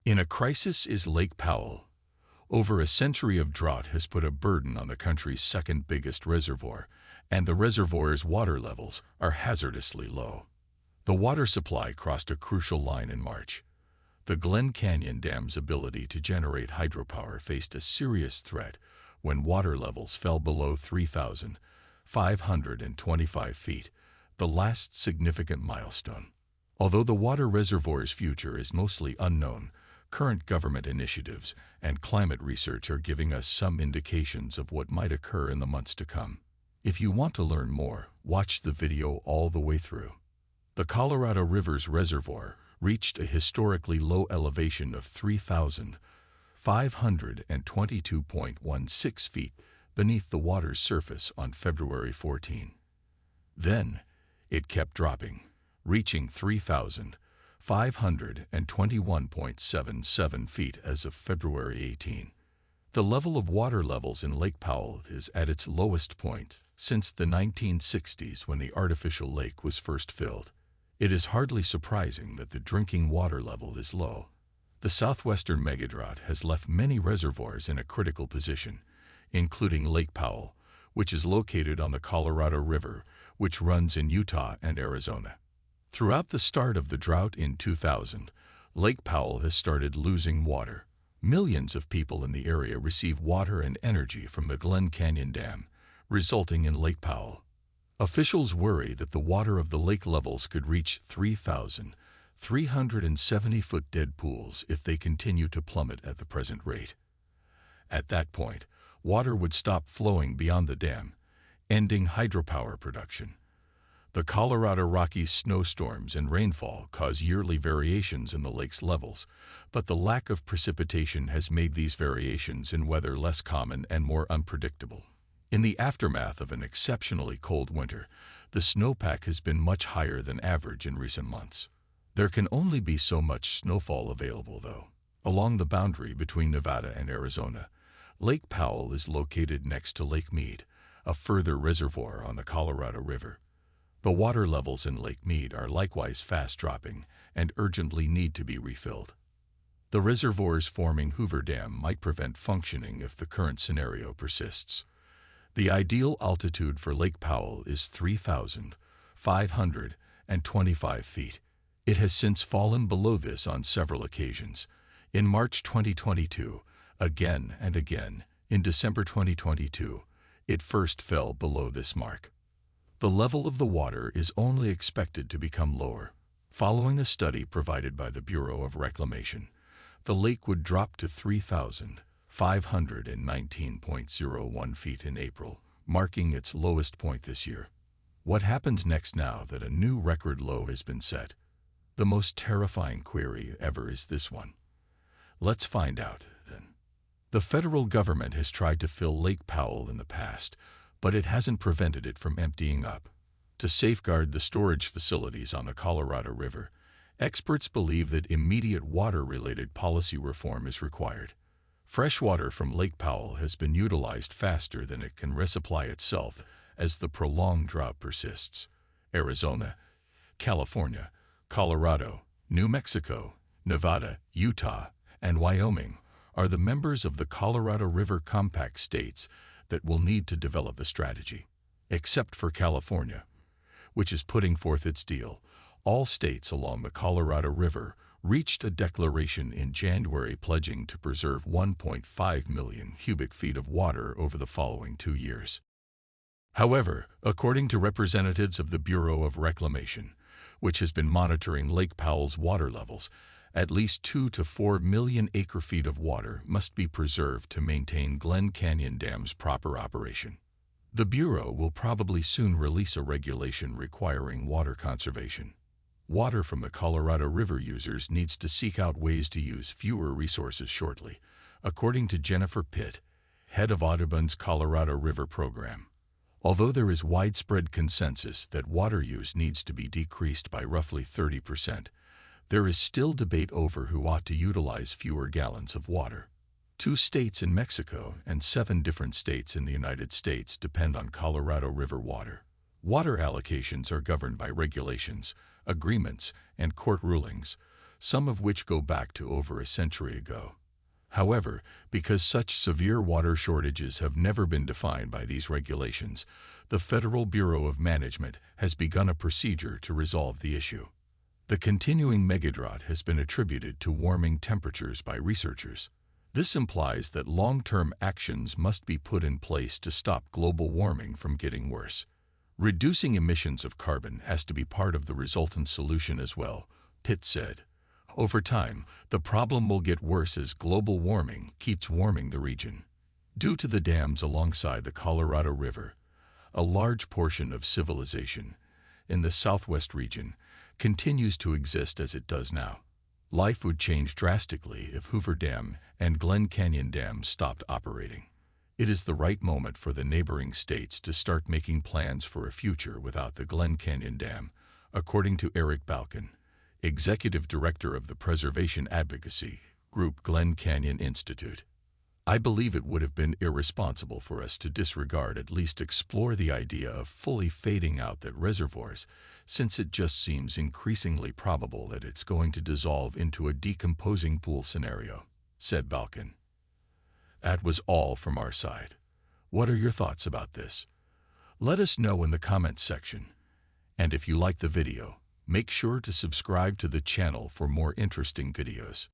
In a crisis is Lake Powell. Over a century of drought has put a burden on the country's second biggest reservoir, and the reservoir's water levels are hazardously low. The water supply crossed a crucial line in March. The Glen Canyon Dam's ability to generate hydropower faced a serious threat when water levels fell below 3,525 feet, the last significant milestone. Although the water reservoir's future is mostly unknown, current government initiatives and climate research are giving us some indications of what might occur in the months to come. If you want to learn more, watch the video all the way through. The Colorado River's reservoir reached a historically low elevation of 3,522.16 feet beneath the water's surface on February 14. Then, it kept dropping, reaching 3,521.77 feet as of February 18. The level of water levels in Lake Powell is at its lowest point since the 1960s when the artificial lake was first filled. It is hardly surprising that the drinking water level is low. The southwestern megadrought has left many reservoirs in a critical position, including Lake Powell, which is located on the Colorado River, which runs in Utah and Arizona. Throughout the start of the drought in 2000, Lake Powell has started losing water. Millions of people in the area receive water and energy from the Glen Canyon Dam, resulting in Lake Powell. Officials worry that the water of the lake levels could reach 3,370-foot dead pools if they continue to plummet at the present rate. At that point, water would stop flowing beyond the dam, ending hydropower production. The Colorado Rockies snowstorms and rainfall cause yearly variations in the lake's levels, but the lack of precipitation has made these variations in weather less common and more unpredictable. In the aftermath of an exceptionally cold winter, the snowpack has been much higher than average in recent months. There can only be so much snowfall available, though. Along the boundary between Nevada and Arizona, Lake Powell is located next to Lake Mead, a further reservoir on the Colorado River. The water levels in Lake Mead are likewise fast dropping and urgently need to be refilled. The reservoir's forming Hoover Dam might prevent functioning if the current scenario persists. The ideal altitude for Lake Powell is 3,525 feet. It has since fallen below this on several occasions. In March 2022, again and again. In December 2022, it first fell below this mark. The level of the water is only expected to become lower. Following a study provided by the Bureau of Reclamation, the lake would drop to 3,519.01 feet in April, marking its lowest point this year. What happens next now that a new record low has been set? The most terrifying query ever is this one. Let's find out, then. The federal government has tried to fill Lake Powell in the past, but it hasn't prevented it from emptying up. To safeguard the storage facilities on the Colorado River, experts believe that immediate water-related policy reform is required. Fresh water from Lake Powell has been utilized faster than it can resupply itself as the prolonged drought persists. Arizona, California, Colorado, New Mexico, Nevada, Utah, and Wyoming are the members of the Colorado River Compact states that will need to develop a strategy. Except for California, which is putting forth its deal, all states along the Colorado River reached a declaration in January pledging to preserve 1.5 million cubic feet of water over the following 2 years. However, according to representatives of the Bureau of Reclamation, which has been monitoring Lake Powell's water levels, at least 2 to 4 million acre-feet of water must be preserved to maintain Glen Canyon Dam's proper operation. The Bureau will probably soon release a regulation requiring water conservation. Water from the Colorado River users needs to seek out ways to use fewer resources shortly, according to Jennifer Pitt, head of Audubon's Colorado River program. Although there is widespread consensus that water use needs to be decreased by roughly 30%, there is still debate over who ought to utilize fewer gallons of water. 2 states in Mexico and 7 different states in the United States depend on Colorado River water. Water allocations are governed by regulations, agreements, and court rulings, some of which go back to over a century ago. However, because such severe water shortages have never been defined by these regulations, the Federal Bureau of Management has begun a procedure to resolve the issue. The continuing megadrought has been attributed to warming temperatures by researchers. This implies that long-term actions must be put in place to stop global warming from getting worse. Reducing emissions of carbon has to be part of the resultant solution as well, Pitt said. Over time, the problem will get worse as global warming keeps warming the region. Due to the dams alongside the Colorado River, a large portion of civilization in the southwest region continues to exist as it does now. Life would change drastically if Hoover Dam and Glen Canyon Dam stopped operating. It is the right moment for the neighboring states to start making plans for a future without the Glen Canyon Dam, according to Eric Balkin, Executive Director of the Preservation Advocacy Group Glen Canyon Institute. I believe it would have been irresponsible for us to disregard at least explore the idea of fully fading out that reservoirs, since it just seems increasingly probable that it's going to dissolve into a decomposing pool scenario, said Balkin. That was all from our side. What are your thoughts about this? Let us know in the comments section. And if you like the video, make sure to subscribe to the channel for more interesting videos.